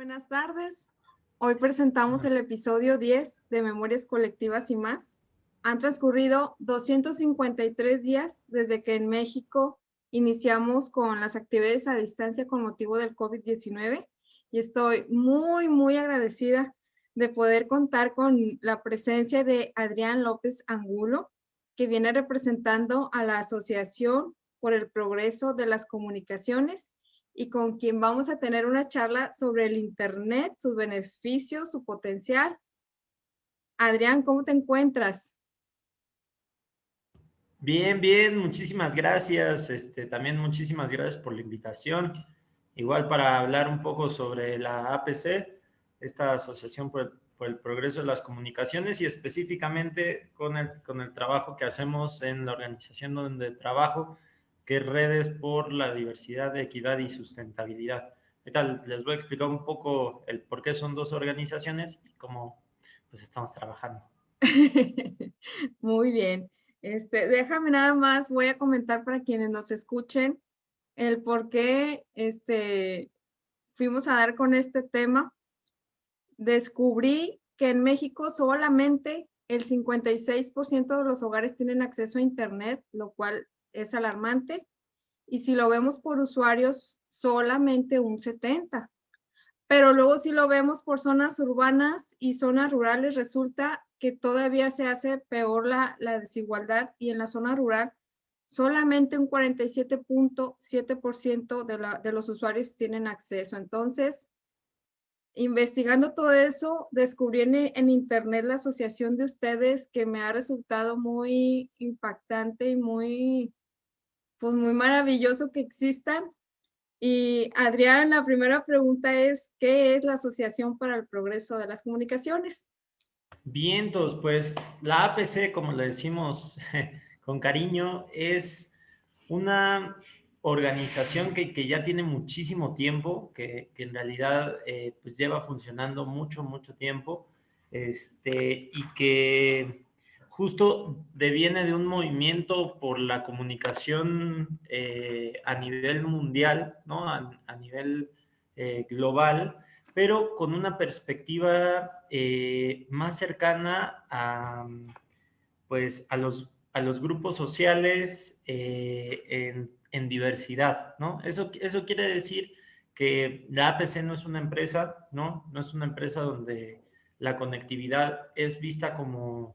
Buenas tardes. Hoy presentamos el episodio 10 de Memorias Colectivas y más. Han transcurrido 253 días desde que en México iniciamos con las actividades a distancia con motivo del COVID-19 y estoy muy agradecida de poder contar con la presencia de Adrián López Angulo, que viene representando a la Asociación por el Progreso de las Comunicaciones y con quien vamos a tener una charla sobre el Internet, sus beneficios, su potencial. Adrián, ¿cómo te encuentras? Bien, muchísimas gracias. También muchísimas gracias por la invitación. Igual para hablar un poco sobre la APC, esta Asociación por el Progreso de las Comunicaciones y específicamente con el trabajo que hacemos en la organización donde trabajo, que es Redes por la Diversidad, Equidad y Sustentabilidad. Ahorita les voy a explicar un poco el por qué son dos organizaciones y cómo pues estamos trabajando. Muy bien. Déjame nada más, voy a comentar para quienes nos escuchen el por qué fuimos a dar con este tema. Descubrí que en México solamente el 56% de los hogares tienen acceso a Internet, lo cual es alarmante. Y si lo vemos por usuarios, solamente un 70%. Pero luego si lo vemos por zonas urbanas y zonas rurales, resulta que todavía se hace peor la desigualdad y en la zona rural solamente un 47.7% de los usuarios tienen acceso. Entonces, investigando todo eso, descubrí en internet la asociación de ustedes que me ha resultado muy impactante y pues muy maravilloso que existan. Y Adrián, la primera pregunta es, ¿qué es la Asociación para el Progreso de las Comunicaciones? Vientos, pues la APC, como le decimos con cariño, es una organización que ya tiene muchísimo tiempo, que en realidad pues lleva funcionando mucho tiempo, y que justo deviene de un movimiento por la comunicación a nivel mundial, ¿no? A nivel global, pero con una perspectiva más cercana a, pues, a los grupos sociales en diversidad, ¿no? Eso quiere decir que la APC no es una empresa, ¿no? No es una empresa donde la conectividad es vista como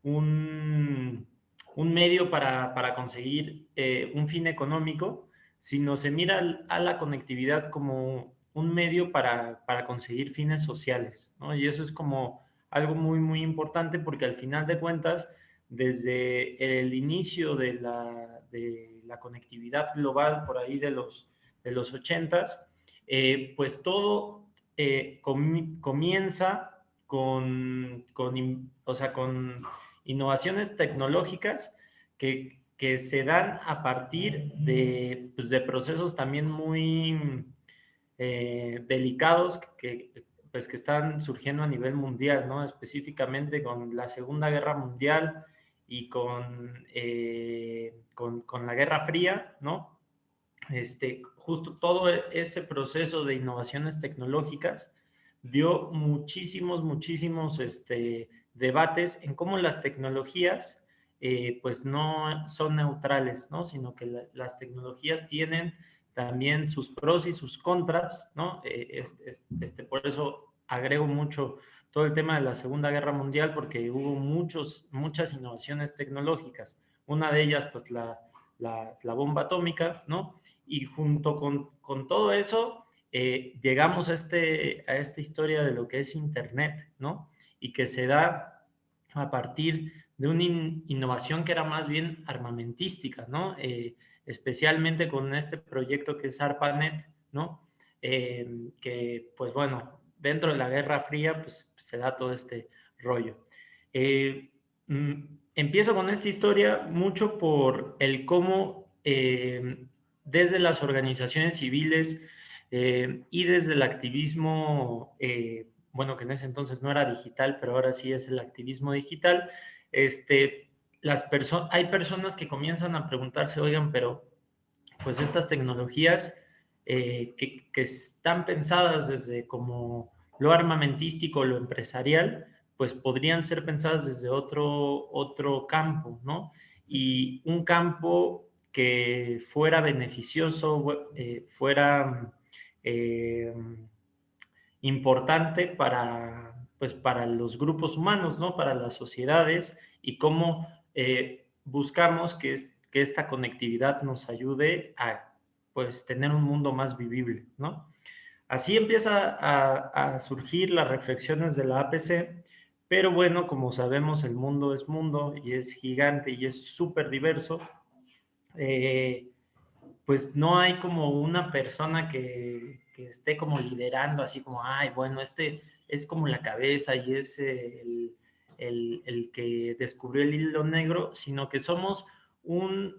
un, un medio para conseguir un fin económico, sino se mira a la conectividad como un medio para conseguir fines sociales, ¿no? Y eso es como algo muy importante porque al final de cuentas, desde el inicio de la conectividad global, por ahí de los 80s, pues todo comienza o sea, con innovaciones tecnológicas que se dan a partir pues de procesos también muy delicados pues, que están surgiendo a nivel mundial, ¿no? Específicamente con la Segunda Guerra Mundial y con la Guerra Fría, ¿no? Justo todo ese proceso de innovaciones tecnológicas dio muchísimos debates en cómo las tecnologías pues no son neutrales, ¿no? Sino que las tecnologías tienen también sus pros y sus contras, ¿no? Por eso agrego mucho todo el tema de la Segunda Guerra Mundial porque hubo muchas innovaciones tecnológicas. Una de ellas, pues la bomba atómica, ¿no? Y junto con todo eso, llegamos a esta historia de lo que es Internet, ¿no? Y que se da a partir de una innovación que era más bien armamentística, ¿no? Especialmente con este proyecto que es ARPANET, ¿no? Que, pues bueno, dentro de la Guerra Fría, pues se da todo este rollo. Empiezo con esta historia mucho por el cómo desde las organizaciones civiles y desde el activismo, bueno, que en ese entonces no era digital, pero ahora sí es el activismo digital, hay personas que comienzan a preguntarse, oigan, pero pues estas tecnologías que están pensadas desde como lo armamentístico, lo empresarial, pues podrían ser pensadas desde otro campo, ¿no? Y un campo que fuera beneficioso, fuera eh, importante para, pues, para los grupos humanos, ¿no? Para las sociedades y cómo buscamos que esta conectividad nos ayude a, pues, tener un mundo más vivible, ¿no? Así empieza a surgir las reflexiones de la APC, pero bueno, como sabemos, el mundo es mundo y es gigante y es súper diverso. Eh, pues no hay como una persona que esté como liderando, así como, ay, bueno, este es como la cabeza y es el que descubrió el hilo negro, sino que somos un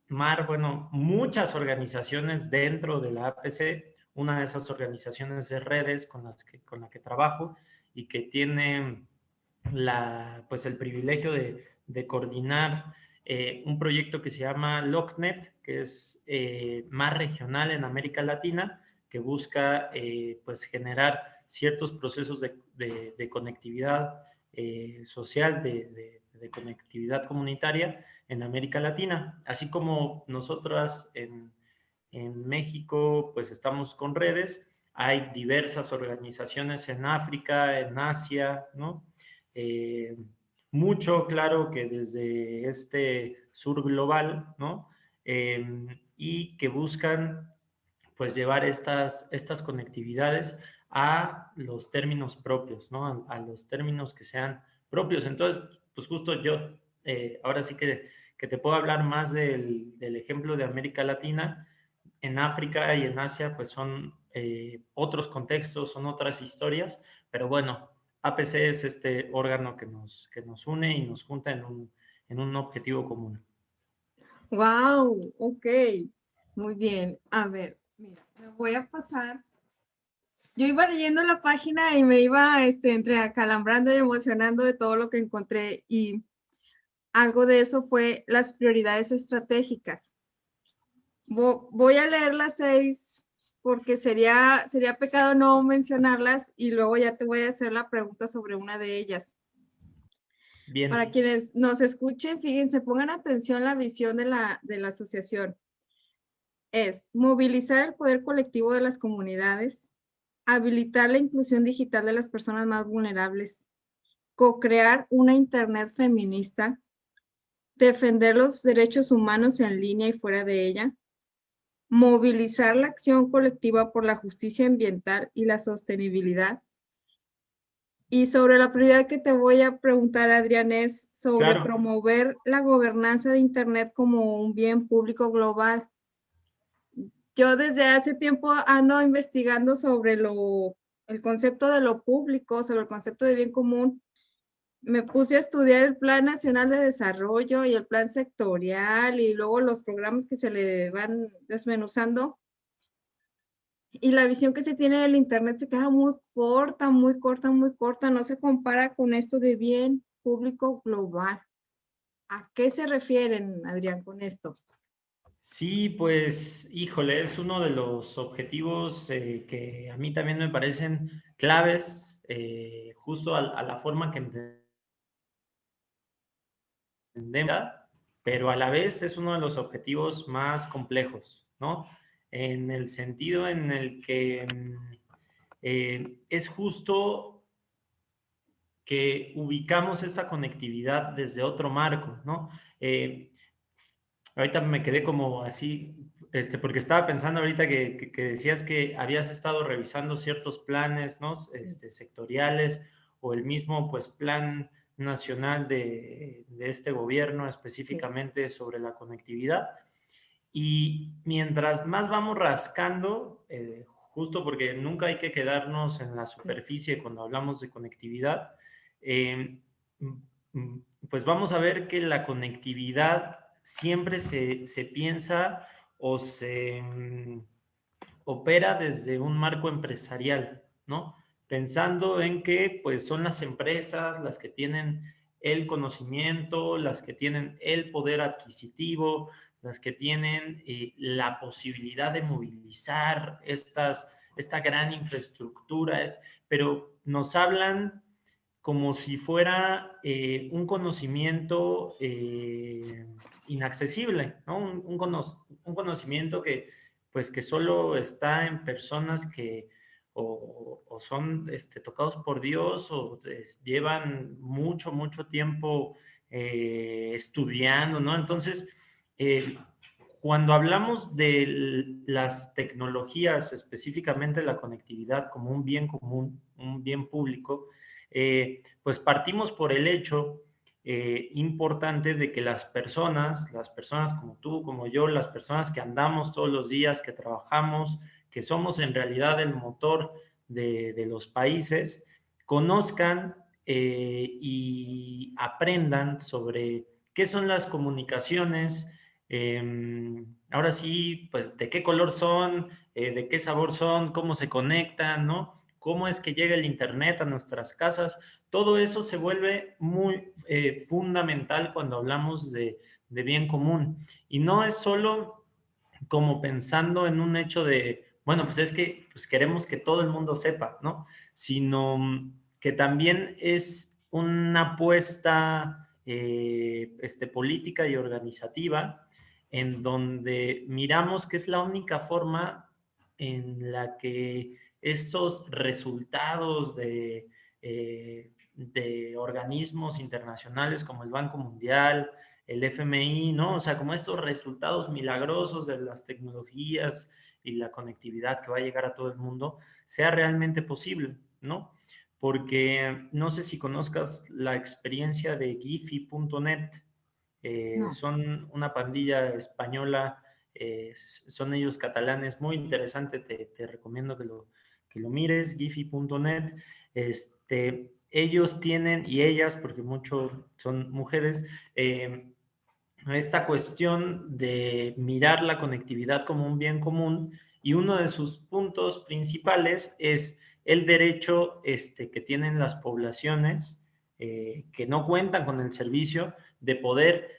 mar, bueno, muchas organizaciones dentro de la APC. Una de esas organizaciones es Redes, con la que trabajo y que tiene pues el privilegio de coordinar un proyecto que se llama LOCNET, que es más regional en América Latina, que busca pues generar ciertos procesos de conectividad social, de conectividad comunitaria en América Latina, así como nosotras en México pues estamos con Redes, hay diversas organizaciones en África, en Asia, ¿no? Eh, mucho, claro, que desde este sur global, ¿no? Y que buscan, pues, llevar estas conectividades a los términos propios, ¿no? A los términos que sean propios. Entonces, pues justo yo, ahora sí que te puedo hablar más del ejemplo de América Latina. En África y en Asia, pues son otros contextos, son otras historias, pero bueno, APC es este órgano que nos une y nos junta en un objetivo común. Wow, ok, muy bien. A ver, mira, me voy a pasar. Yo iba leyendo la página y me iba entre acalambrando y emocionando de todo lo que encontré y algo de eso fue las prioridades estratégicas. Voy a leer las 6 porque sería pecado no mencionarlas y luego ya te voy a hacer la pregunta sobre una de ellas. Para Bien. quienes nos escuchen, fíjense, pongan atención la visión de la asociación. Es movilizar el poder colectivo de las comunidades, habilitar la inclusión digital de las personas más vulnerables, co-crear una Internet feminista, defender los derechos humanos en línea y fuera de ella, movilizar la acción colectiva por la justicia ambiental y la sostenibilidad. Y sobre la prioridad que te voy a preguntar, Adrián, es sobre Claro. promover la gobernanza de Internet como un bien público global. Yo desde hace tiempo ando investigando sobre el concepto de lo público, sobre el concepto de bien común. Me puse a estudiar el Plan Nacional de Desarrollo y el Plan Sectorial y luego los programas que se le van desmenuzando. Y la visión que se tiene del Internet se queda muy corta, muy corta, muy corta. No se compara con esto de bien público global. ¿A qué se refieren, Adrián, con esto? Sí, pues, híjole, es uno de los objetivos que a mí también me parecen claves, justo a la forma que entendemos, pero a la vez es uno de los objetivos más complejos, ¿no? En el sentido en el que es justo que ubicamos esta conectividad desde otro marco, ¿no? Ahorita me quedé como así, porque estaba pensando ahorita que decías que habías estado revisando ciertos planes, ¿no? Sectoriales o el mismo, pues, plan nacional de este gobierno Sí. específicamente sobre la conectividad. Y mientras más vamos rascando, justo porque nunca hay que quedarnos en la superficie cuando hablamos de conectividad, eh, pues vamos a ver que la conectividad siempre se piensa o se opera desde un marco empresarial, ¿no? Pensando en que pues son las empresas las que tienen el conocimiento, las que tienen el poder adquisitivo las que tienen la posibilidad de movilizar esta gran infraestructura, pero nos hablan como si fuera un conocimiento inaccesible, ¿no? Un conocimiento que, pues, que solo está en personas que o son tocados por Dios o llevan mucho, mucho tiempo estudiando, ¿no? Entonces, eh, cuando hablamos de las tecnologías, específicamente la conectividad como un bien común, un bien público, pues partimos por el hecho importante de que las personas como tú, como yo, las personas que andamos todos los días, que trabajamos, que somos en realidad el motor de los países, conozcan y aprendan sobre qué son las comunicaciones, ahora sí, pues de qué color son, de qué sabor son, cómo se conectan, ¿no? Cómo es que llega el Internet a nuestras casas. Todo eso se vuelve muy fundamental cuando hablamos de bien común. Y no es solo como pensando en un hecho de, bueno, pues es que pues queremos que todo el mundo sepa, ¿no? Sino que también es una apuesta política y organizativa en donde miramos que es la única forma en la que esos resultados de organismos internacionales como el Banco Mundial, el FMI, ¿no? O sea, como estos resultados milagrosos de las tecnologías y la conectividad que va a llegar a todo el mundo, sea realmente posible, ¿no? Porque no sé si conozcas la experiencia de Giphy.net, No. son una pandilla española, son ellos catalanes, muy interesante, te recomiendo que lo mires, Giphy.net. Ellos tienen, y ellas, porque muchos son mujeres, esta cuestión de mirar la conectividad como un bien común, y uno de sus puntos principales es el derecho que tienen las poblaciones que no cuentan con el servicio de poder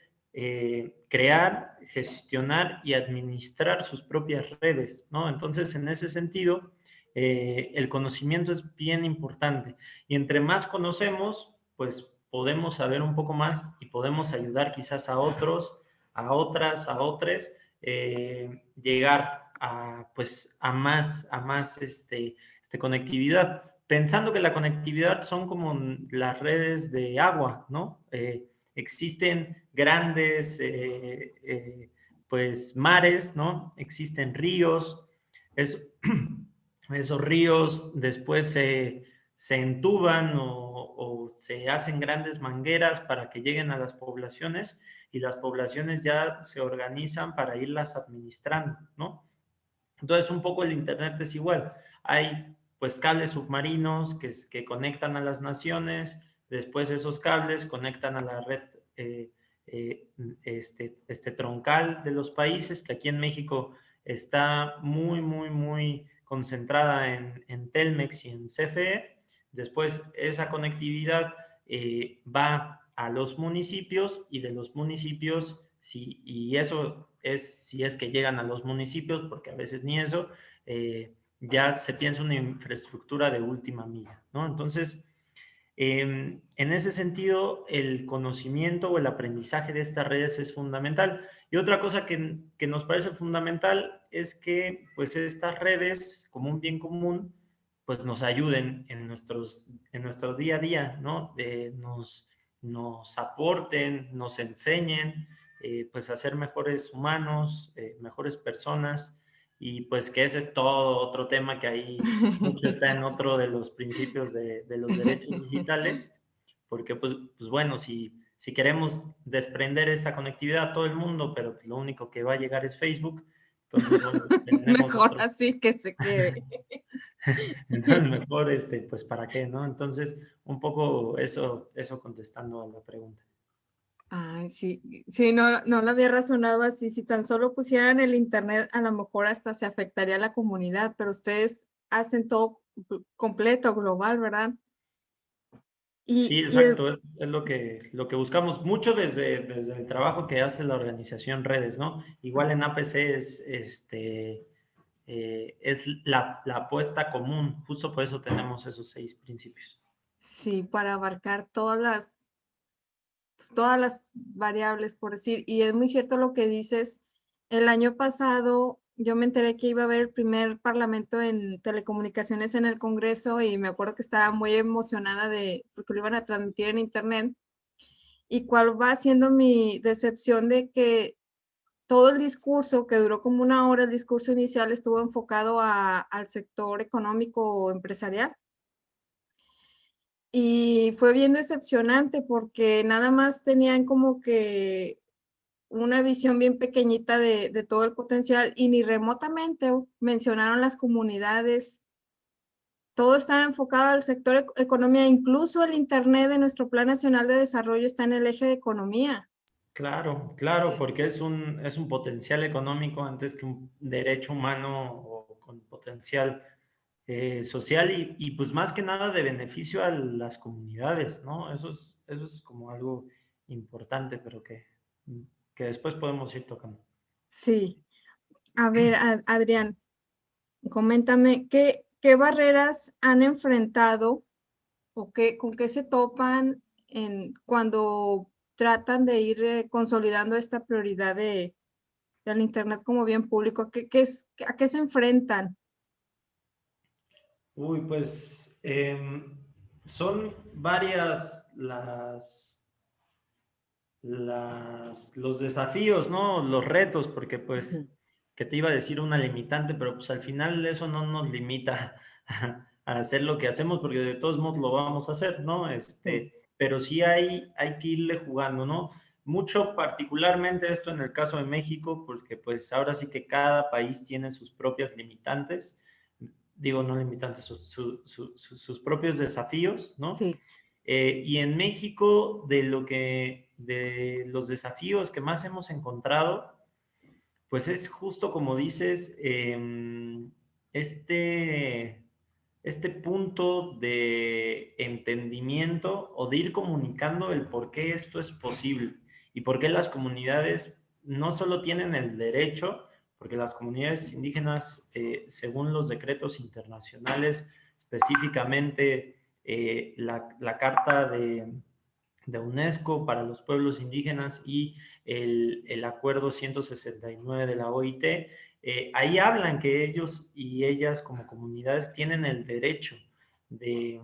crear, gestionar y administrar sus propias redes, ¿no? Entonces, en ese sentido, el conocimiento es bien importante, y entre más conocemos, pues podemos saber un poco más y podemos ayudar quizás a otros, a otras, a otros, llegar a, pues, a más conectividad. Pensando que la conectividad son como las redes de agua, ¿no? Existen grandes, pues, mares, ¿no? Existen ríos, es, esos ríos después se entuban o se hacen grandes mangueras para que lleguen a las poblaciones, y las poblaciones ya se organizan para irlas administrando, ¿no? Entonces, un poco el Internet es igual. Hay pues cables submarinos que conectan a las naciones, después esos cables conectan a la red eh, troncal de los países, que aquí en México está muy, muy, muy concentrada en Telmex y en CFE. Después esa conectividad va a los municipios, y de los municipios, y eso es si es que llegan a los municipios, porque a veces ni eso, ya se piensa una infraestructura de última milla, ¿no? Entonces, en ese sentido, el conocimiento o el aprendizaje de estas redes es fundamental. Y otra cosa que nos parece fundamental es que, pues, estas redes, como un bien común, pues nos ayuden en nuestro día a día, ¿no? Nos aporten, nos enseñen, pues, a ser mejores humanos, mejores personas, y pues que ese es todo otro tema que ahí mucho está en otro de los principios de los derechos digitales, porque pues bueno, si queremos desprender esta conectividad a todo el mundo, pero pues lo único que va a llegar es Facebook, entonces bueno, tenemos Mejor otro. así que se quede. Entonces mejor, pues para qué, ¿no? Entonces, un poco eso contestando a la pregunta. Ay, sí, sí, no lo había razonado así. Si tan solo pusieran el internet, a lo mejor hasta se afectaría a la comunidad, pero ustedes hacen todo completo, global, ¿verdad? Sí, Y exacto, es lo que buscamos mucho desde el trabajo que hace la organización Redes, ¿no? Igual en APC es la apuesta común, justo por eso tenemos esos 6 principios. sí, para abarcar todas las variables, por decir, y es muy cierto lo que dices. El año pasado yo me enteré que iba a haber el primer parlamento en telecomunicaciones en el Congreso y me acuerdo que estaba muy emocionada porque lo iban a transmitir en internet. Y cuál va siendo mi decepción de que todo el discurso, que duró como una hora, el discurso inicial estuvo enfocado al sector económico o empresarial. Y fue bien decepcionante porque nada más tenían como que una visión bien pequeñita de todo el potencial y ni remotamente mencionaron las comunidades. Todo estaba enfocado al sector economía, incluso el Internet de nuestro Plan Nacional de Desarrollo está en el eje de economía. Claro, claro, porque es un potencial económico antes que un derecho humano o con potencial social y pues más que nada de beneficio a las comunidades, ¿no? Eso es como algo importante, pero que después podemos ir tocando. Sí. A ver, Adrián, coméntame, ¿qué barreras han enfrentado o con qué se topan cuando tratan de ir consolidando esta prioridad del Internet como bien público? ¿A qué se enfrentan? Uy, pues son varias los desafíos, ¿no? Los retos, porque pues, Ujú. que te iba a decir una limitante, pero pues al final eso no nos limita a hacer lo que hacemos, porque de todos modos lo vamos a hacer, ¿no? Sí, Pero sí hay que irle jugando, ¿no? Mucho particularmente esto en el caso de México, porque pues ahora sí que cada país tiene sus propias limitantes, digo no limitantes, sus propios desafíos, ¿no? sí, Y en México, de los desafíos que más hemos encontrado, pues es justo como dices, este, este punto de entendimiento o de ir comunicando el por qué esto es posible y por qué las comunidades no solo tienen el derecho, porque las comunidades indígenas, según los decretos internacionales, específicamente la Carta de UNESCO para los pueblos indígenas y el Acuerdo 169 de la OIT, ahí hablan que ellos y ellas como comunidades tienen el derecho de,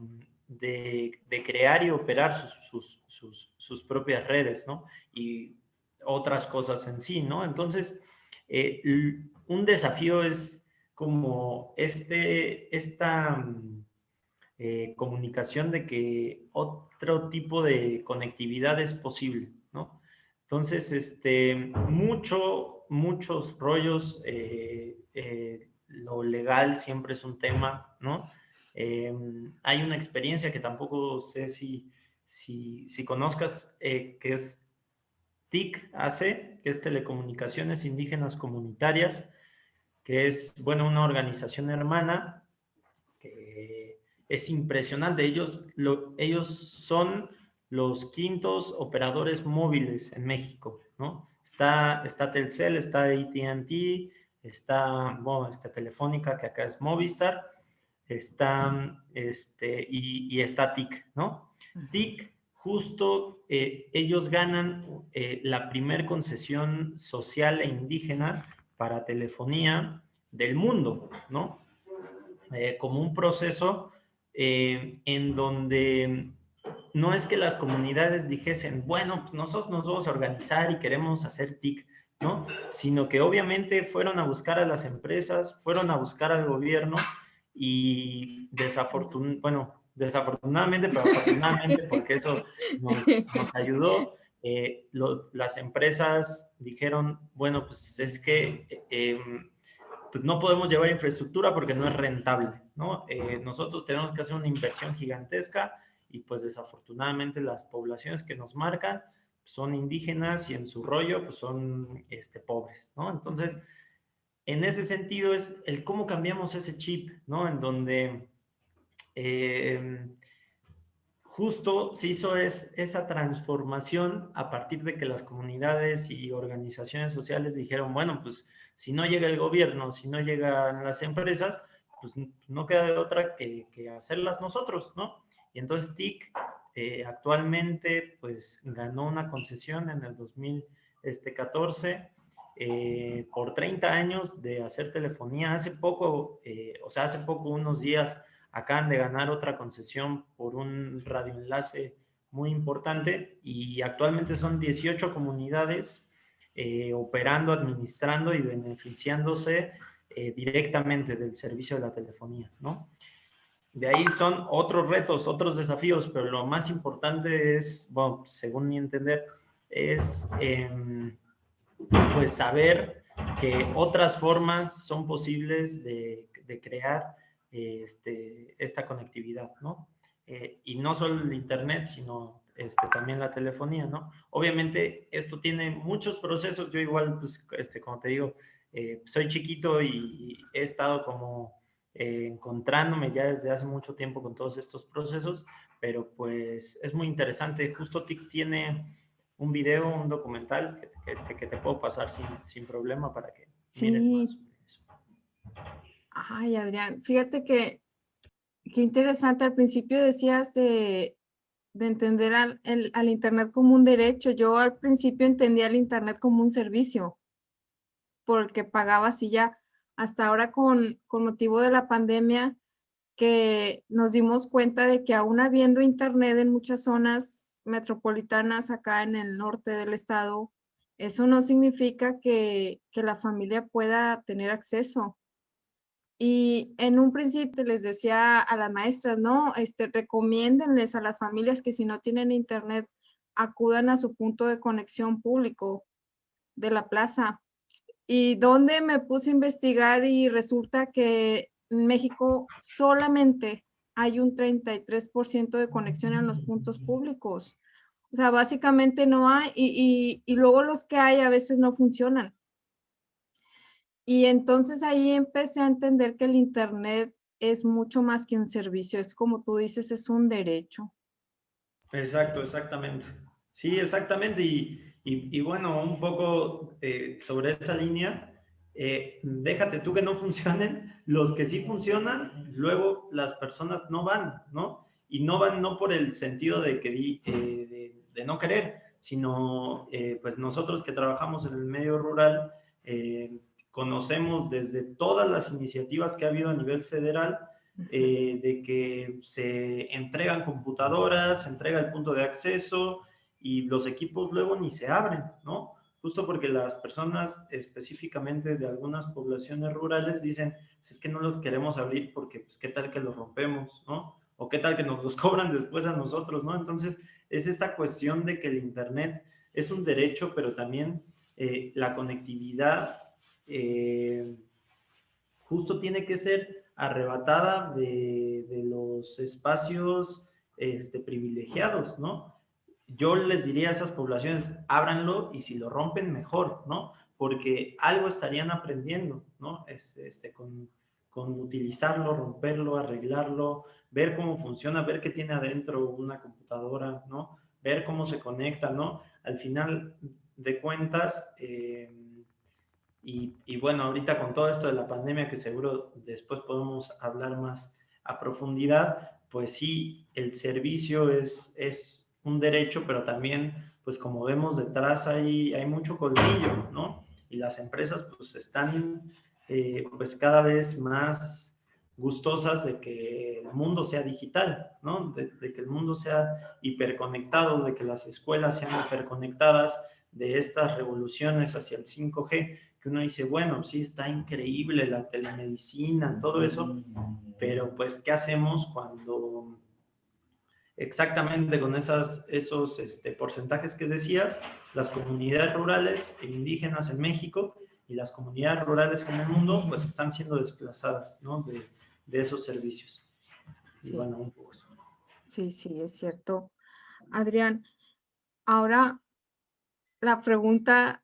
de crear y operar sus propias redes, ¿no? Y otras cosas en sí, ¿no? Entonces, un desafío es como esta comunicación de que otro tipo de conectividad es posible, ¿no? Entonces, muchos rollos, lo legal siempre es un tema, ¿no? Hay una experiencia que tampoco sé si conozcas, que es TIC AC, que es Telecomunicaciones Indígenas Comunitarias, que es, bueno, una organización hermana que es impresionante. Ellos son los quintos operadores móviles en México, ¿no? Está Telcel, está AT&T, está, bueno, Telefónica, que acá es Movistar, y está TIC, ¿no? ujú, TIC, justo ellos ganan la primer concesión social e indígena para telefonía del mundo, ¿no? Como un proceso en donde no es que las comunidades dijesen, bueno, pues nosotros nos vamos a organizar y queremos hacer TIC, ¿no? Sino que obviamente fueron a buscar a las empresas, fueron a buscar al gobierno y desafortunadamente, pero afortunadamente, porque eso nos ayudó, las empresas dijeron, bueno, pues es que pues no podemos llevar infraestructura porque no es rentable, ¿no? Nosotros tenemos que hacer una inversión gigantesca y pues desafortunadamente las poblaciones que nos marcan son indígenas y en su rollo pues son pobres, ¿no? Entonces, en ese sentido es el cómo cambiamos ese chip, ¿no? En donde eh, justo se hizo esa transformación a partir de que las comunidades y organizaciones sociales dijeron, bueno, pues si no llega el gobierno, si no llegan las empresas, pues no queda de otra que hacerlas nosotros, ¿no? Y entonces TIC actualmente pues ganó una concesión en el 2014 por 30 años de hacer telefonía. Hace poco, hace poco, unos días, acaban de ganar otra concesión por un radioenlace muy importante y actualmente son 18 comunidades operando, administrando y beneficiándose directamente del servicio de la telefonía, ¿no? De ahí son otros retos, otros desafíos, pero lo más importante es, bueno, según mi entender, es pues saber que otras formas son posibles de crear esta conectividad, ¿no? Y no solo el Internet, sino también la telefonía, ¿no? Obviamente esto tiene muchos procesos. Yo igual, pues, como te digo, soy chiquito y he estado como encontrándome ya desde hace mucho tiempo con todos estos procesos, pero pues es muy interesante. Justo TIC tiene un video, un documental que te puedo pasar sin problema para que mires más Sí. sobre eso. Ay, Adrián, fíjate que qué interesante. Al principio decías de entender al Internet como un derecho. Yo al principio entendía el Internet como un servicio, porque pagabas y ya. Hasta ahora con motivo de la pandemia, que nos dimos cuenta de que aún habiendo Internet en muchas zonas metropolitanas acá en el norte del estado, eso no significa que la familia pueda tener acceso. Y en un principio les decía a las maestras, no, recomiéndenles a las familias que si no tienen internet, acudan a su punto de conexión público de la plaza. Y donde me puse a investigar y resulta que en México solamente hay un 33% de conexión en los puntos públicos. O sea, básicamente no hay, y luego los que hay a veces no funcionan. Y entonces ahí empecé a entender que el Internet es mucho más que un servicio, es como tú dices, es un derecho. Exacto, exactamente. Sí, exactamente. Y bueno, un poco sobre esa línea, déjate tú que no funcionen, los que sí funcionan, luego las personas no van, ¿no? Y no van no por el sentido de, de no querer, sino pues nosotros que trabajamos en el medio rural, conocemos desde todas las iniciativas que ha habido a nivel federal, de que se entregan computadoras, se entrega el punto de acceso y los equipos luego ni se abren, ¿no? Justo porque las personas específicamente de algunas poblaciones rurales dicen, es que no los queremos abrir porque pues qué tal que los rompemos, ¿no? O qué tal que nos los cobran después a nosotros, ¿no? Entonces es esta cuestión de que el Internet es un derecho, pero también la conectividad justo tiene que ser arrebatada de los espacios privilegiados, ¿no? Yo les diría a esas poblaciones, ábranlo y si lo rompen, mejor, ¿no? Porque algo estarían aprendiendo, ¿no? Con utilizarlo, romperlo, arreglarlo, ver cómo funciona, ver qué tiene adentro una computadora, ¿no? Ver cómo se conecta, ¿no? Al final de cuentas, y bueno, ahorita con todo esto de la pandemia, que seguro después podemos hablar más a profundidad, pues sí, el servicio es un derecho, pero también, pues como vemos detrás hay mucho colmillo, ¿no? Y las empresas pues están pues cada vez más gustosas de que el mundo sea digital, ¿no? De que el mundo sea hiperconectado, de que las escuelas sean hiperconectadas, de estas revoluciones hacia el 5G, que uno dice, bueno, sí, está increíble la telemedicina, todo eso, pero pues, ¿qué hacemos cuando exactamente con esos porcentajes que decías, las comunidades rurales e indígenas en México y las comunidades rurales en el mundo, pues están siendo desplazadas, ¿no? De esos servicios. Y Sí, bueno, un poco eso. sí, sí, es cierto. Adrián, ahora la pregunta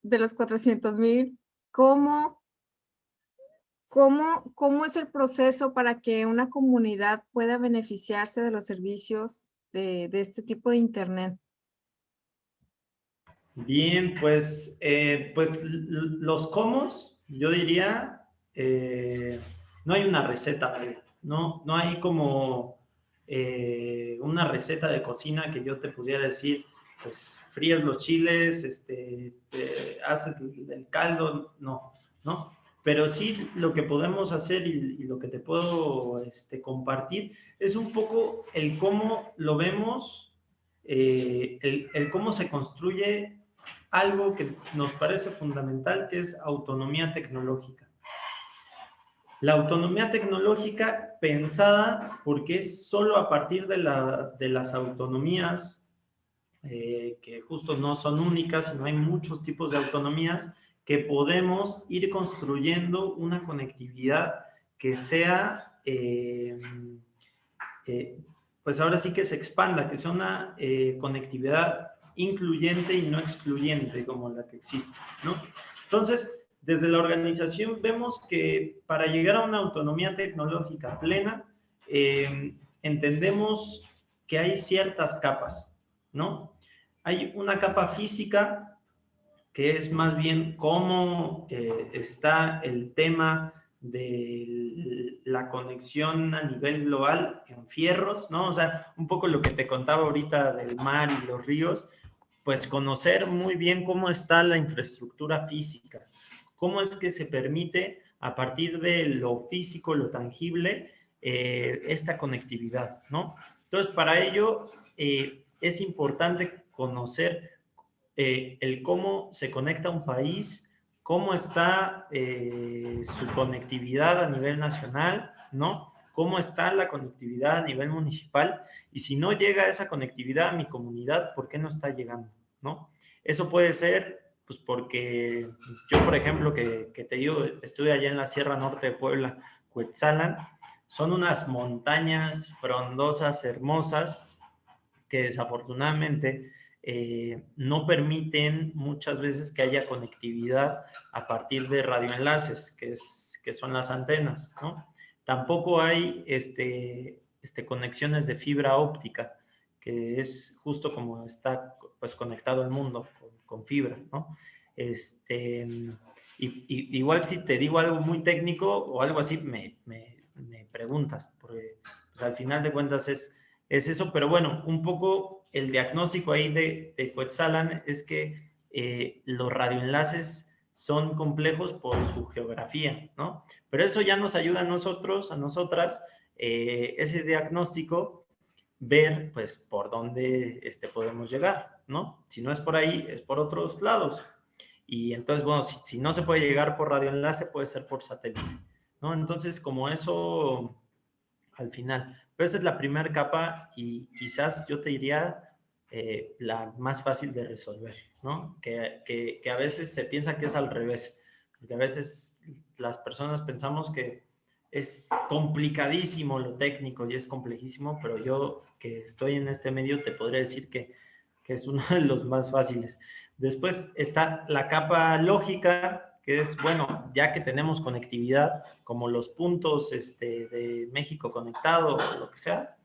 de los 400,000, ¿cómo es el proceso para que una comunidad pueda beneficiarse de los servicios de este tipo de Internet? Bien, pues los comos, yo diría, no hay una receta, vaya. No hay como una receta de cocina que yo te pudiera decir, pues fríes los chiles, haces el caldo, no. Pero sí lo que podemos hacer y lo que te puedo compartir es un poco el cómo lo vemos, el cómo se construye algo que nos parece fundamental, que es autonomía tecnológica. La autonomía tecnológica pensada porque es solo a partir de las autonomías, que justo no son únicas, sino hay muchos tipos de autonomías, que podemos ir construyendo una conectividad que sea, pues ahora sí que se expanda, que sea una conectividad incluyente y no excluyente como la que existe, ¿no? Entonces, desde la organización vemos que para llegar a una autonomía tecnológica plena, entendemos que hay ciertas capas, ¿no? Hay una capa física que es más bien cómo está el tema de la conexión a nivel global en fierros, ¿no? O sea, un poco lo que te contaba ahorita del mar y los ríos, pues conocer muy bien cómo está la infraestructura física, cómo es que se permite a partir de lo físico, lo tangible, esta conectividad, ¿no? Entonces, para ello es importante conocer el cómo se conecta un país, cómo está su conectividad a nivel nacional, ¿no? Cómo está la conectividad a nivel municipal, y si no llega esa conectividad a mi comunidad, ¿por qué no está llegando? ¿No? Eso puede ser, pues porque yo, por ejemplo, que te digo, estuve allá en la Sierra Norte de Puebla, Cuetzalan, son unas montañas frondosas, hermosas, que desafortunadamente no permiten muchas veces que haya conectividad a partir de radioenlaces, que son las antenas, ¿no? Tampoco hay conexiones de fibra óptica, que es justo como está pues conectado el mundo con fibra, ¿no? Igual si te digo algo muy técnico o algo así, me preguntas, porque pues, al final de cuentas es eso, pero bueno, un poco el diagnóstico ahí de Quetzalan es que los radioenlaces son complejos por su geografía, ¿no? Pero eso ya nos ayuda a nosotros, a nosotras, ese diagnóstico, ver pues por dónde podemos llegar, ¿no? Si no es por ahí, es por otros lados. Y entonces, bueno, si no se puede llegar por radioenlace, puede ser por satélite, ¿no? Entonces, como eso al final. Pero esa es la primera capa y quizás yo te diría la más fácil de resolver, ¿no? Que a veces se piensa que es al revés, porque a veces las personas pensamos que es complicadísimo lo técnico y es complejísimo, pero yo que estoy en este medio te podría decir que es uno de los más fáciles. Después está la capa lógica, que es, bueno, ya que tenemos conectividad, como los puntos de México conectado o lo que sea,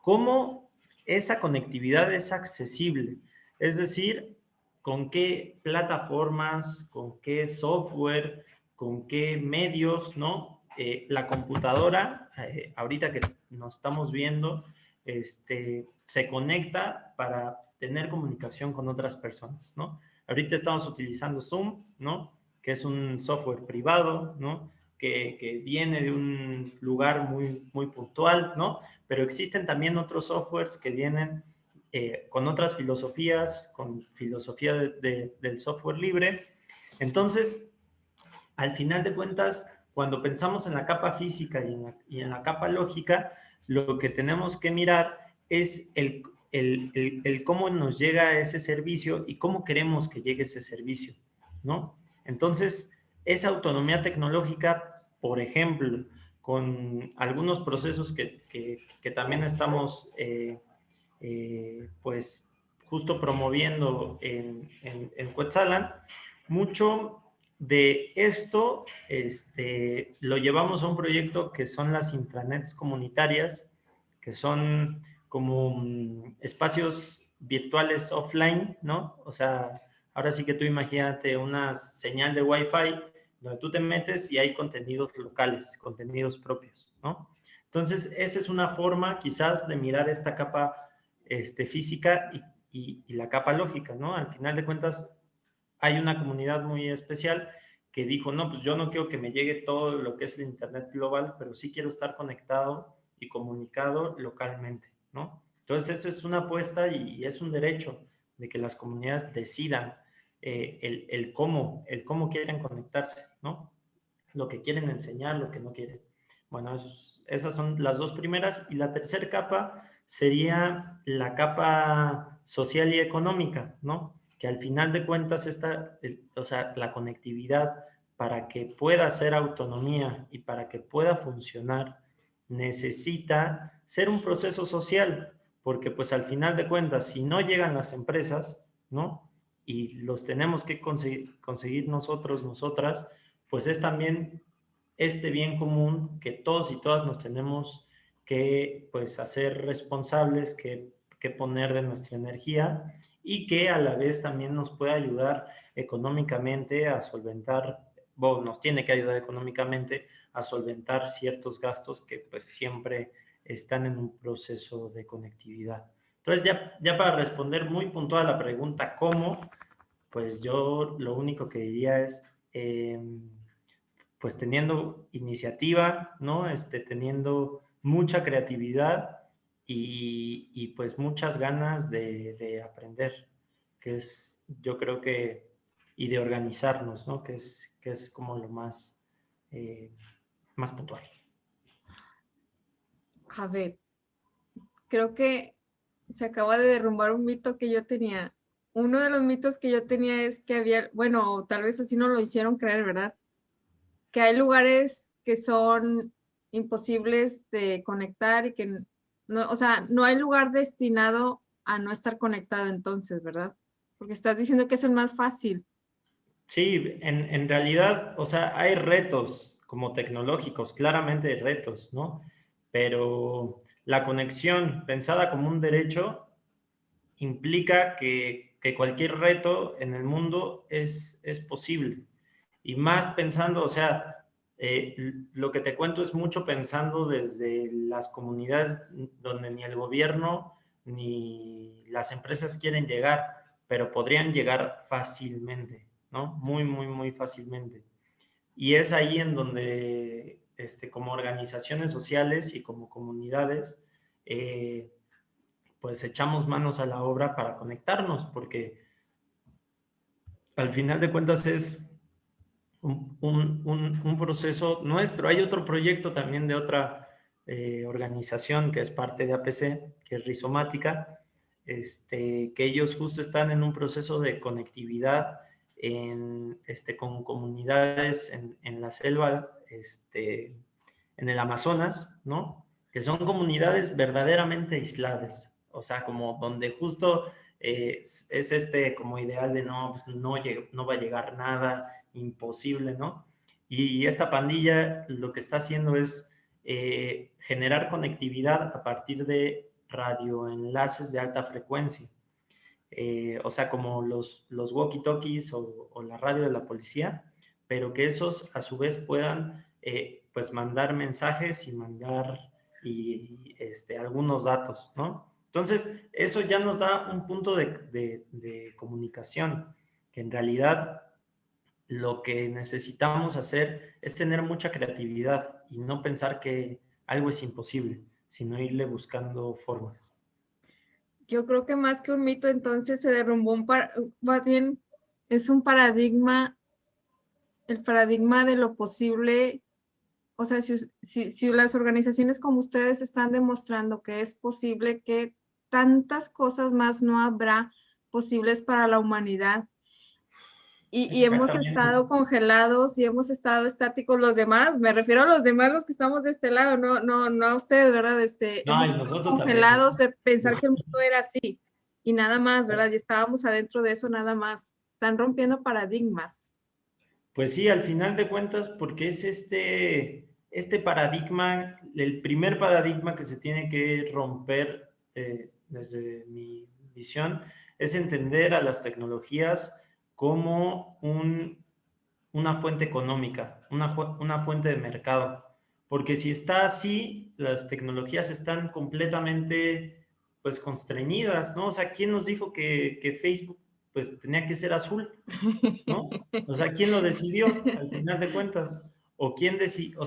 ¿cómo esa conectividad es accesible? Es decir, con qué plataformas, con qué software, con qué medios, ¿no? La computadora, ahorita que nos estamos viendo, se conecta para tener comunicación con otras personas, ¿no? Ahorita estamos utilizando Zoom, ¿no? Que es un software privado, ¿no? Que viene de un lugar muy puntual, ¿no? Pero existen también otros softwares que vienen con otras filosofías, con filosofía del software libre. Entonces, al final de cuentas, cuando pensamos en la capa física y en la capa lógica, lo que tenemos que mirar es el cómo nos llega ese servicio y cómo queremos que llegue ese servicio, ¿no? Entonces, esa autonomía tecnológica, por ejemplo, con algunos procesos que también estamos, pues, justo promoviendo en Quetzalan, mucho de esto lo llevamos a un proyecto que son las intranets comunitarias, que son como espacios virtuales offline, ¿no? O sea, ahora sí que tú imagínate una señal de Wi-Fi donde tú te metes y hay contenidos locales, contenidos propios, ¿no? Entonces, esa es una forma quizás de mirar esta capa física y la capa lógica, ¿no? Al final de cuentas, hay una comunidad muy especial que dijo, no, pues yo no quiero que me llegue todo lo que es el Internet global, pero sí quiero estar conectado y comunicado localmente, ¿no? Entonces, eso es una apuesta y es un derecho de que las comunidades decidan el cómo quieren conectarse, ¿no? Lo que quieren enseñar, lo que no quieren. Bueno, esas son las dos primeras. Y la tercera capa sería la capa social y económica, ¿no? Que al final de cuentas o sea, la conectividad para que pueda ser autonomía y para que pueda funcionar, necesita ser un proceso social, porque pues al final de cuentas, si no llegan las empresas, ¿no? Y los tenemos que conseguir nosotros, nosotras, pues es también este bien común que todos y todas nos tenemos que pues hacer responsables, que poner de nuestra energía y que a la vez también nos puede ayudar económicamente a solventar, bueno, nos tiene que ayudar económicamente a solventar ciertos gastos que pues siempre están en un proceso de conectividad. Entonces ya para responder muy puntual a la pregunta ¿cómo? Pues yo lo único que diría es pues teniendo iniciativa, ¿no? Teniendo mucha creatividad y pues muchas ganas de aprender, que es, yo creo que, y de organizarnos, ¿no? Que es como lo más, más puntual. A ver, creo que se acaba de derrumbar un mito que yo tenía. Uno de los mitos que yo tenía es que había, bueno, tal vez así no lo hicieron creer, ¿verdad? Que hay lugares que son imposibles de conectar y que no, o sea, no hay lugar destinado a no estar conectado entonces, ¿verdad? Porque estás diciendo que es el más fácil. Sí, en realidad, o sea, hay retos como tecnológicos, claramente hay retos, ¿no? Pero la conexión pensada como un derecho implica que cualquier reto en el mundo es posible. Y más pensando, o sea, lo que te cuento es mucho pensando desde las comunidades donde ni el gobierno ni las empresas quieren llegar, pero podrían llegar fácilmente, ¿no? Muy, muy, muy fácilmente. Y es ahí en donde, como organizaciones sociales y como comunidades, pues echamos manos a la obra para conectarnos, porque al final de cuentas es un proceso nuestro. Hay otro proyecto también de otra organización que es parte de APC, que es Rizomática, que ellos justo están en un proceso de conectividad con comunidades en la selva, en el Amazonas, ¿no? Que son comunidades verdaderamente aisladas, o sea, como donde justo es como ideal de no, pues no va a llegar nada, imposible, ¿no? Y esta pandilla lo que está haciendo es generar conectividad a partir de radioenlaces de alta frecuencia. O sea, como los walkie-talkies o la radio de la policía, pero que esos a su vez puedan pues mandar mensajes y mandar algunos datos, ¿no? Entonces, eso ya nos da un punto de comunicación, que en realidad lo que necesitamos hacer es tener mucha creatividad y no pensar que algo es imposible, sino irle buscando formas. Yo creo que más que un mito, entonces se derrumbó más bien es un paradigma, el paradigma de lo posible. O sea, si las organizaciones como ustedes están demostrando que es posible, que tantas cosas más no habrá posibles para la humanidad. Y hemos Exactamente. estado congelados y hemos estado estáticos los demás, me refiero a los demás, los que estamos de este lado, no a ustedes, ¿verdad? No, Hemos y estado nosotros también. congelados de pensar que el mundo era así y nada más, ¿verdad? Y estábamos adentro de eso nada más. Están rompiendo paradigmas. Pues sí, al final de cuentas, porque es este paradigma, el primer paradigma que se tiene que romper desde mi visión, es entender a las tecnologías como una fuente económica, una fuente de mercado. Porque si está así, las tecnologías están completamente, pues, constreñidas, ¿no? O sea, ¿quién nos dijo que Facebook, pues, tenía que ser azul, ¿no? O sea, ¿quién lo decidió al final de cuentas? O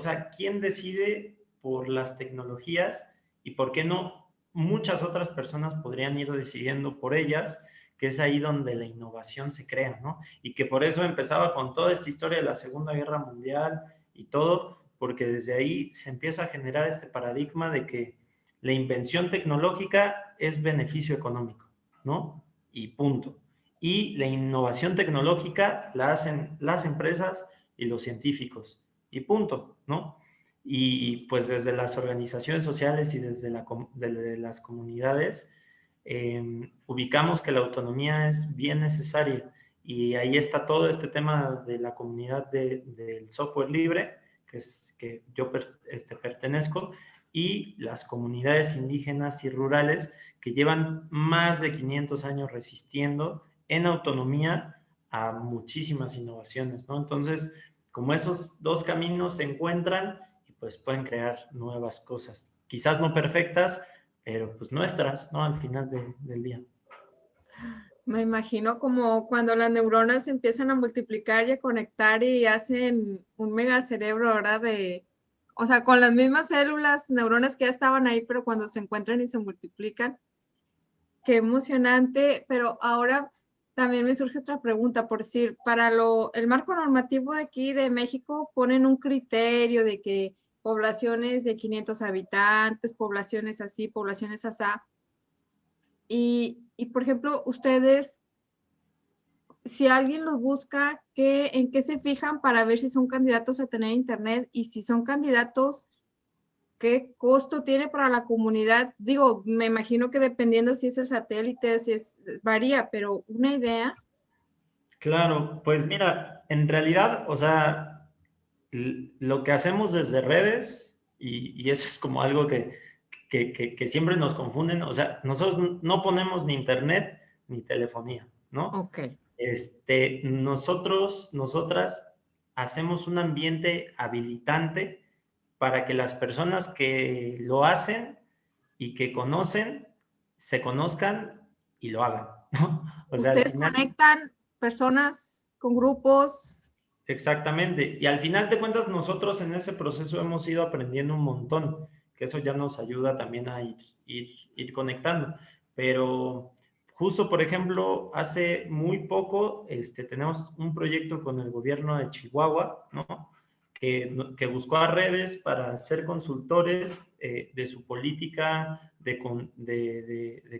sea, ¿quién decide por las tecnologías y por qué no muchas otras personas podrían ir decidiendo por ellas, que es ahí donde la innovación se crea, ¿no? Y que por eso empezaba con toda esta historia de la Segunda Guerra Mundial y todo, porque desde ahí se empieza a generar este paradigma de que la invención tecnológica es beneficio económico, ¿no? Y punto. Y la innovación tecnológica la hacen las empresas y los científicos, y punto, ¿no? Y pues desde las organizaciones sociales y desde las comunidades, ubicamos que la autonomía es bien necesaria, y ahí está todo este tema de la comunidad del software libre, que yo pertenezco, y las comunidades indígenas y rurales que llevan más de 500 años resistiendo en autonomía a muchísimas innovaciones, ¿no? Entonces, como esos dos caminos se encuentran, y pues pueden crear nuevas cosas, quizás no perfectas, pero pues nuestras, ¿no? Al final del día. Me imagino como cuando las neuronas empiezan a multiplicar y a conectar y hacen un megacerebro, ¿verdad? O sea, con las mismas células, neuronas que ya estaban ahí, pero cuando se encuentran y se multiplican. Qué emocionante, pero ahora también me surge otra pregunta, por decir, para el marco normativo de aquí de México ponen un criterio de que poblaciones de 500 habitantes, poblaciones así, poblaciones asá, y por ejemplo, ustedes, si alguien los busca, ¿en qué se fijan para ver si son candidatos a tener internet? Y si son candidatos, ¿qué costo tiene para la comunidad? Digo, me imagino que dependiendo si es el satélite, si es, varía, pero una idea. Claro, pues mira, en realidad, o sea, lo que hacemos desde redes, y eso es como algo que siempre nos confunden, o sea, nosotros no ponemos ni internet ni telefonía, ¿no? Ok. Nosotras hacemos un ambiente habilitante para que las personas que lo hacen y que conocen, se conozcan y lo hagan, ¿no? O sea, al Ustedes final, conectan personas con grupos. exactamente. Y al final de cuentas, nosotros en ese proceso hemos ido aprendiendo un montón, que eso ya nos ayuda también a ir conectando. Pero justo, por ejemplo, hace muy poco tenemos un proyecto con el gobierno de Chihuahua, ¿no? Que buscó a redes para ser consultores de su política de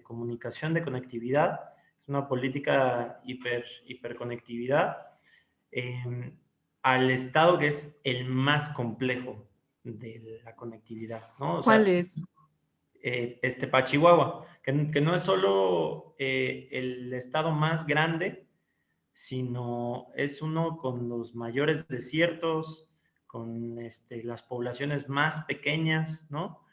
comunicación, de conectividad. Es una política hiperconectividad, eh, al estado que es el más complejo de la conectividad, ¿no? O ¿Cuál sea, es? para Chihuahua, que no es solo el estado más grande, sino es uno con los mayores desiertos, con las poblaciones más pequeñas, ¿no?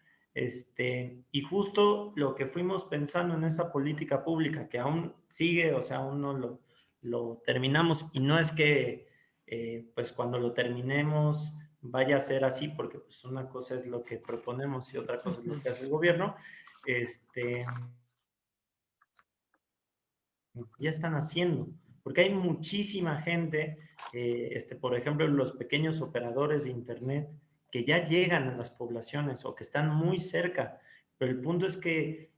Y justo lo que fuimos pensando en esa política pública, que aún sigue, o sea, aún no lo terminamos, y no es que, pues cuando lo terminemos vaya a ser así, porque pues una cosa es lo que proponemos y otra cosa es lo que hace el gobierno. Ya están haciendo, porque hay muchísima gente, por ejemplo, los pequeños operadores de Internet que ya llegan a las poblaciones o que están muy cerca, pero el punto es que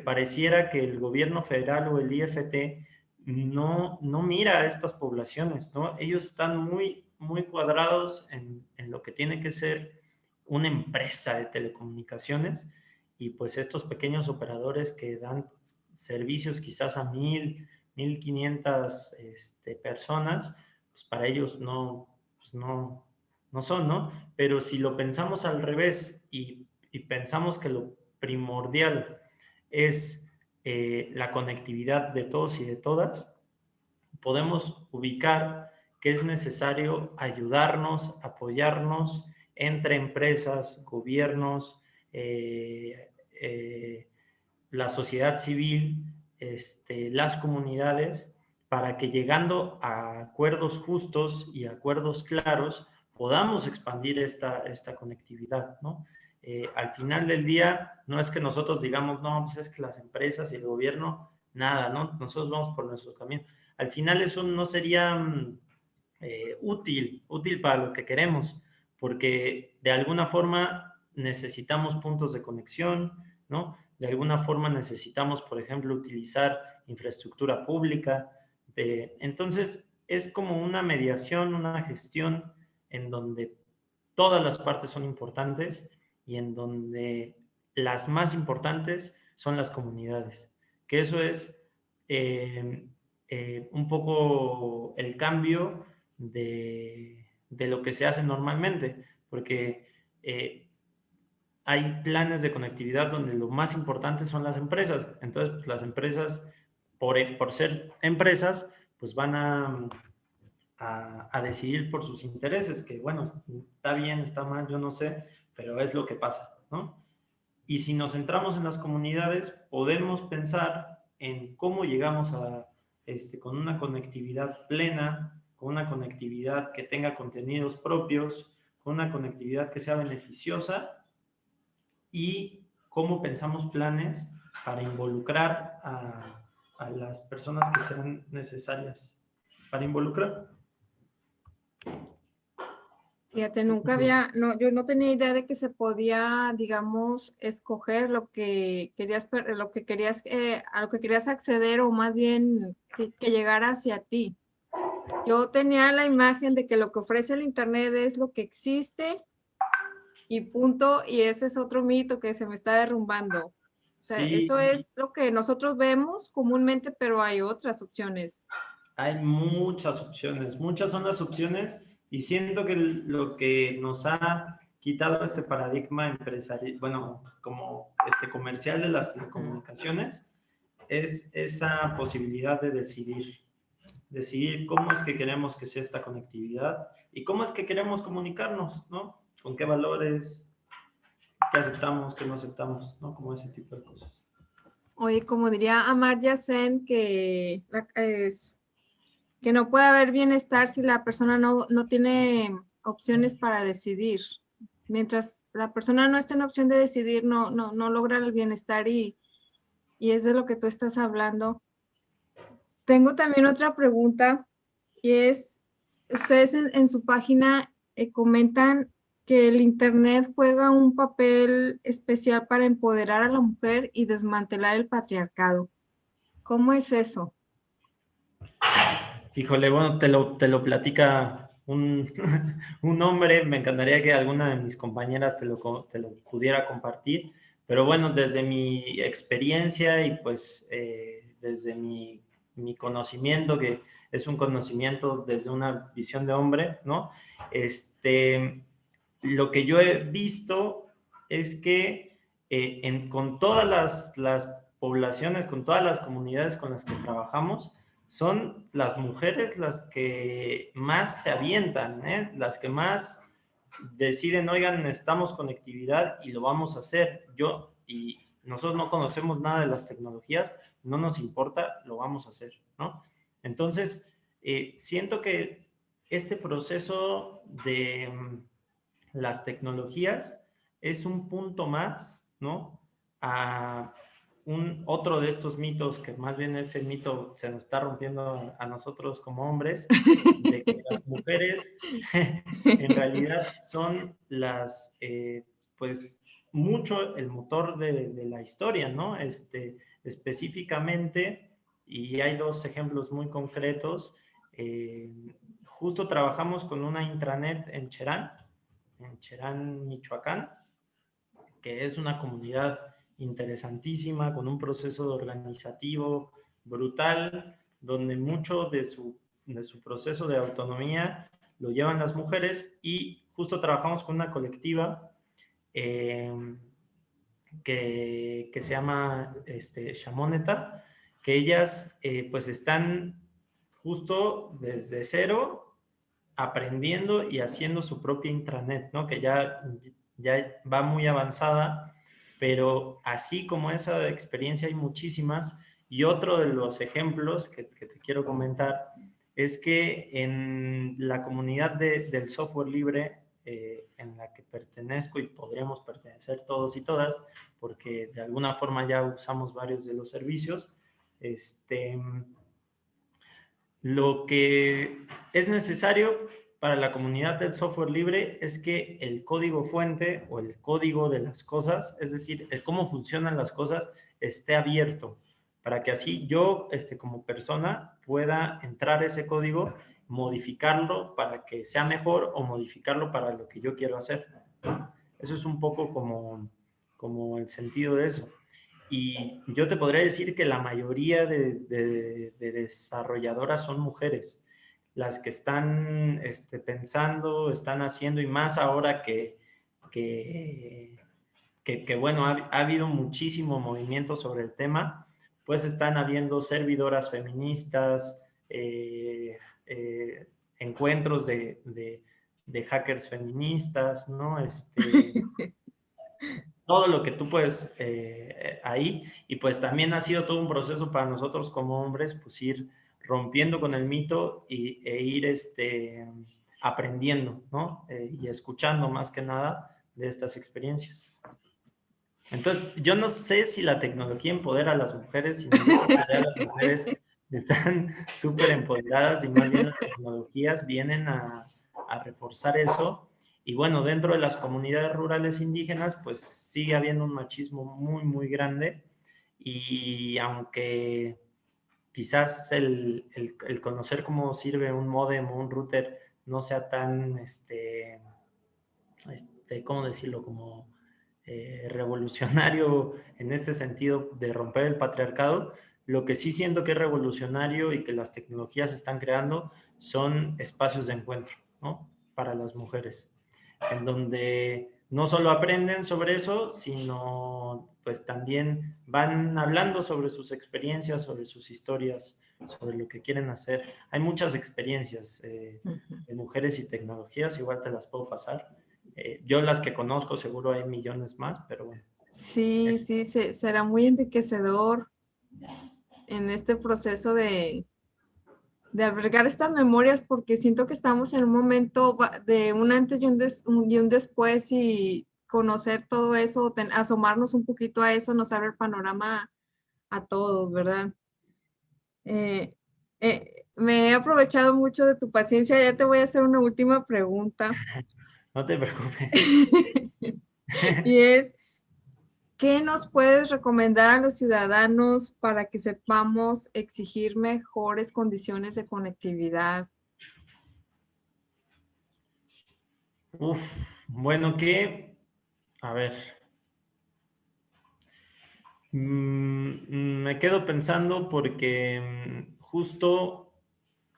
pareciera que el gobierno federal o el IFT no mira a estas poblaciones, ¿no? Ellos están muy cuadrados en lo que tiene que ser una empresa de telecomunicaciones, y pues estos pequeños operadores que dan servicios quizás a 1,500 personas, pues para ellos pues no son, ¿no? Pero si lo pensamos al revés y pensamos que lo primordial es la conectividad de todos y de todas, podemos ubicar que es necesario ayudarnos, apoyarnos entre empresas, gobiernos, eh, la sociedad civil, las comunidades, para que llegando a acuerdos justos y acuerdos claros, podamos expandir esta conectividad, ¿no? Al final del día, no es que nosotros digamos, no, pues es que las empresas y el gobierno, nada, ¿no? Nosotros vamos por nuestro camino. Al final eso no sería útil para lo que queremos, porque de alguna forma necesitamos puntos de conexión, ¿no? De alguna forma necesitamos, por ejemplo, utilizar infraestructura pública. Entonces, es como una mediación, una gestión en donde todas las partes son importantes y en donde las más importantes son las comunidades, que eso es un poco el cambio de lo que se hace normalmente, porque hay planes de conectividad donde lo más importante son las empresas. Entonces, pues, las empresas, por ser empresas, pues van a decidir por sus intereses, que bueno, está bien, está mal, yo no sé, pero es lo que pasa, ¿no? Y si nos centramos en las comunidades, podemos pensar en cómo llegamos con una conectividad plena, con una conectividad que tenga contenidos propios, con una conectividad que sea beneficiosa y cómo pensamos planes para involucrar a las personas que sean necesarias para involucrar. Fíjate, nunca había, no, yo no tenía idea de que se podía, digamos, escoger lo que querías, lo que querías, a lo que querías acceder o más bien que llegara hacia ti. Yo tenía la imagen de que lo que ofrece el Internet es lo que existe y punto, y ese es otro mito que se me está derrumbando. O sea, eso Sí, es lo que nosotros vemos comúnmente, pero hay otras opciones. hay muchas opciones, muchas son las opciones y siento que lo que nos ha quitado este paradigma empresarial, bueno, como comercial de las telecomunicaciones, es esa posibilidad de decidir cómo es que queremos que sea esta conectividad y cómo es que queremos comunicarnos, ¿no? Con qué valores, qué aceptamos, qué no aceptamos, ¿no? Como ese tipo de cosas. Oye, como diría Amartya Sen, que no puede haber bienestar si la persona no tiene opciones para decidir. Mientras la persona no esté en opción de decidir, no logra el bienestar y es de lo que tú estás hablando. Tengo también otra pregunta y es, ustedes en su página comentan que el Internet juega un papel especial para empoderar a la mujer y desmantelar el patriarcado. ¿Cómo es eso? Híjole, bueno, te lo platica un hombre, me encantaría que alguna de mis compañeras te lo pudiera compartir, pero bueno, desde mi experiencia y pues desde mi conocimiento, que es un conocimiento desde una visión de hombre, ¿no? Lo que yo he visto es que con todas las poblaciones, con todas las comunidades con las que trabajamos, son las mujeres las que más se avientan, ¿eh? Las que más deciden, oigan, necesitamos conectividad y lo vamos a hacer. Y nosotros no conocemos nada de las tecnologías, no nos importa, lo vamos a hacer, ¿no? Entonces, siento que este proceso de las tecnologías es un punto más, ¿no? A otro de estos mitos, que más bien ese mito se nos está rompiendo a nosotros como hombres, de que las mujeres en realidad son pues, mucho el motor de la historia, ¿no? Específicamente, y hay dos ejemplos muy concretos, justo trabajamos con una intranet en Cherán, Michoacán, que es una comunidad interesantísima, con un proceso organizativo brutal, donde mucho de su proceso de autonomía lo llevan las mujeres y justo trabajamos con una colectiva que se llama Shamoneta, que ellas pues están justo desde cero aprendiendo y haciendo su propia intranet, ¿no? Que ya va muy avanzada pero así como esa experiencia hay muchísimas. Y otro de los ejemplos que te quiero comentar es que en la comunidad del software libre en la que pertenezco y podríamos pertenecer todos y todas, porque de alguna forma ya usamos varios de los servicios, lo que es necesario para la comunidad del software libre es que el código fuente o el código de las cosas, es decir, el cómo funcionan las cosas, esté abierto, para que así yo, como persona, pueda entrar ese código, modificarlo para que sea mejor o modificarlo para lo que yo quiero hacer. Eso es un poco como el sentido de eso. Y yo te podría decir que la mayoría de desarrolladoras son mujeres, las que están pensando, están haciendo, y más ahora que bueno, ha habido muchísimo movimiento sobre el tema, pues están habiendo servidoras feministas, encuentros de hackers feministas, ¿no? Todo lo que tú puedes ahí, y pues también ha sido todo un proceso para nosotros como hombres, pues ir rompiendo con el mito e ir aprendiendo, ¿no? Y escuchando más que nada de estas experiencias. Entonces, yo no sé si la tecnología empodera a las mujeres, sino yo creo que ya las mujeres están súper empoderadas y más bien las tecnologías vienen a reforzar eso. Y bueno, dentro de las comunidades rurales indígenas, pues sigue habiendo un machismo muy, muy grande. Y aunque quizás el conocer cómo sirve un módem o un router no sea tan, ¿cómo decirlo? Como revolucionario en este sentido de romper el patriarcado. Lo que sí siento que es revolucionario y que las tecnologías están creando son espacios de encuentro, ¿no? Para las mujeres, en donde no solo aprenden sobre eso, sino pues también van hablando sobre sus experiencias, sobre sus historias, sobre lo que quieren hacer. Hay muchas experiencias de mujeres y tecnologías, igual te las puedo pasar. Yo las que conozco, seguro hay millones más, pero bueno. Sí, sí, será muy enriquecedor en este proceso de albergar estas memorias, porque siento que estamos en un momento de un antes y y un después, y conocer todo eso, asomarnos un poquito a eso, nos abre el panorama a todos, ¿verdad? Eh, Me he aprovechado mucho de tu paciencia, ya te voy a hacer una última pregunta. No te preocupes. Y es, ¿qué nos puedes recomendar a los ciudadanos para que sepamos exigir mejores condiciones de conectividad? Uf, bueno, a ver, me quedo pensando porque justo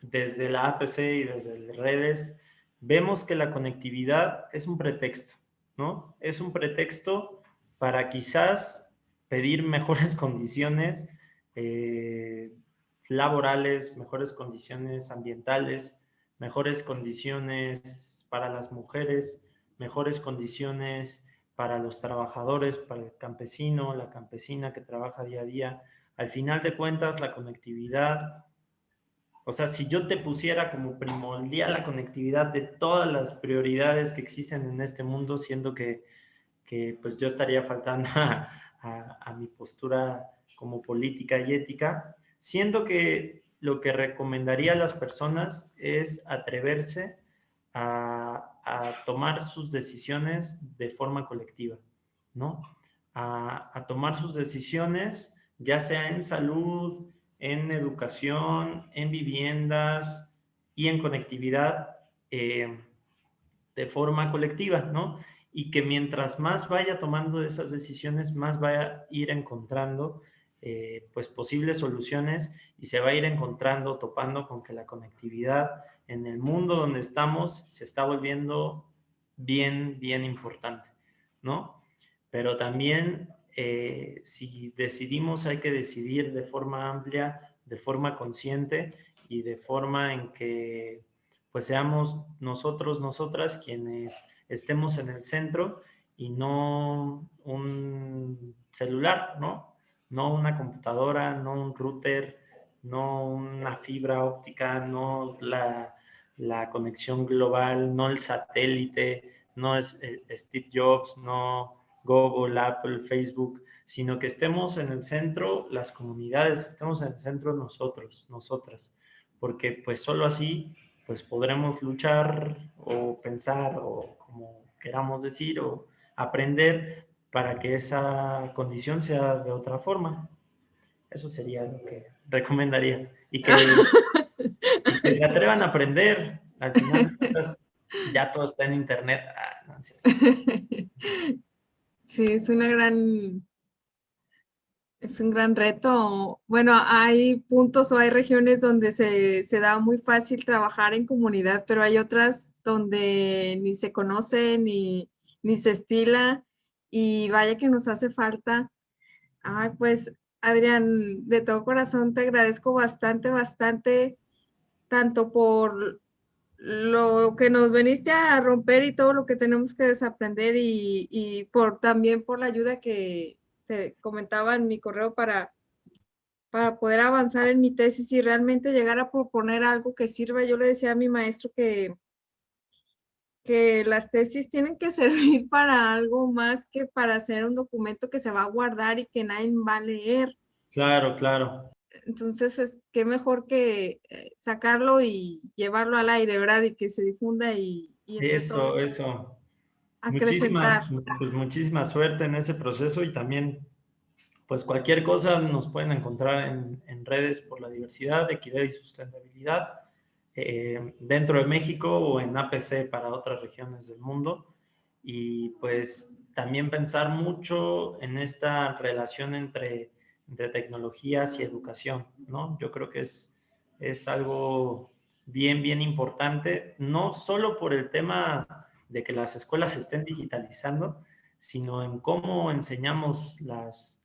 desde la APC y desde las redes vemos que la conectividad es un pretexto, ¿no? Es un pretexto para quizás pedir mejores condiciones eh, laborales, mejores condiciones ambientales, mejores condiciones para las mujeres, mejores condiciones para los trabajadores, para el campesino, la campesina que trabaja día a día. Al final de cuentas, la conectividad, o sea, si yo te pusiera como primordial la conectividad de todas las prioridades que existen en este mundo, siendo que pues yo estaría faltando a mi postura como política y ética, siendo que lo que recomendaría a las personas es atreverse a tomar sus decisiones de forma colectiva, ¿no? A tomar sus decisiones, ya sea en salud, en educación, en viviendas y en conectividad de forma colectiva, ¿no? Y que mientras más vaya tomando esas decisiones, más va a ir encontrando pues posibles soluciones, y se va a ir encontrando, topando con que la conectividad en el mundo donde estamos se está volviendo bien, bien importante, ¿no? Pero también si decidimos, hay que decidir de forma amplia, de forma consciente y de forma en que pues seamos nosotros, nosotras quienes estemos en el centro y no un celular, ¿no? No una computadora, no un router, no una fibra óptica, no la conexión global, no el satélite, no es Steve Jobs, no Google, Apple, Facebook, sino que estemos en el centro las comunidades, estemos en el centro nosotros, nosotras, porque pues solo así pues podremos luchar o pensar o como queramos decir o aprender para que esa condición sea de otra forma. Eso sería lo que recomendaría. Y que se atrevan a aprender. Al final de cuentas, ya todo está en internet. Ah, no, es cierto. Sí, es un gran reto. Bueno, hay puntos o hay regiones donde se da muy fácil trabajar en comunidad, pero hay otras donde ni se conoce ni se estila y vaya que nos hace falta. Ay, pues Adrián, de todo corazón te agradezco bastante, bastante, tanto por lo que nos veniste a romper y todo lo que tenemos que desaprender y también por la ayuda que te comentaba en mi correo para poder avanzar en mi tesis y realmente llegar a proponer algo que sirva. Yo le decía a mi maestro que las tesis tienen que servir para algo más que para hacer un documento que se va a guardar y que nadie va a leer. Claro, claro. Entonces, qué mejor que sacarlo y llevarlo al aire, ¿verdad? Y que se difunda y entre Eso, todos eso. acrecentar. Pues muchísima suerte en ese proceso y también, pues cualquier cosa nos pueden encontrar en redes por la diversidad, equidad y sustentabilidad dentro de México o en APC para otras regiones del mundo. Y pues también pensar mucho en esta relación entre tecnologías y educación, ¿no? Yo creo que es algo bien, bien importante, no solo por el tema de que las escuelas se estén digitalizando, sino en cómo enseñamos las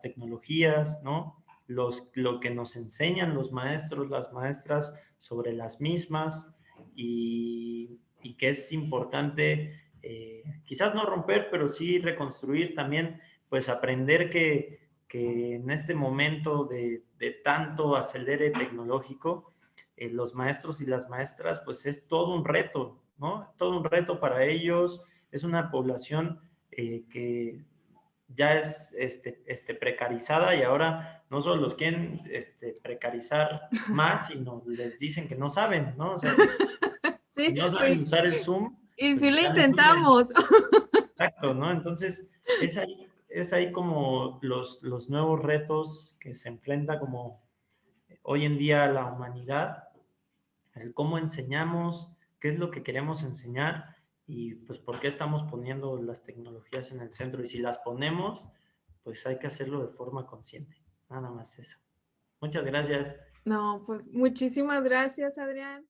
tecnologías, ¿no? Lo que nos enseñan los maestros, las maestras sobre las mismas y que es importante quizás no romper, pero sí reconstruir también, pues aprender que en este momento de tanto acelere tecnológico, los maestros y las maestras, pues es todo un reto, ¿no? Todo un reto para ellos, es una población que ya es precarizada y ahora no solo los quieren precarizar más, sino les dicen que no saben, ¿no? O sea, si Sí, no saben usar el Zoom, y sí pues lo ya no sirven. intentamos. Exacto, ¿no? Entonces, es ahí como los nuevos retos que se enfrenta como hoy en día la humanidad, el cómo enseñamos, qué es lo que queremos enseñar y pues por qué estamos poniendo las tecnologías en el centro. Y si las ponemos, pues hay que hacerlo de forma consciente. Nada más eso. Muchas gracias. No, pues muchísimas gracias, Adrián.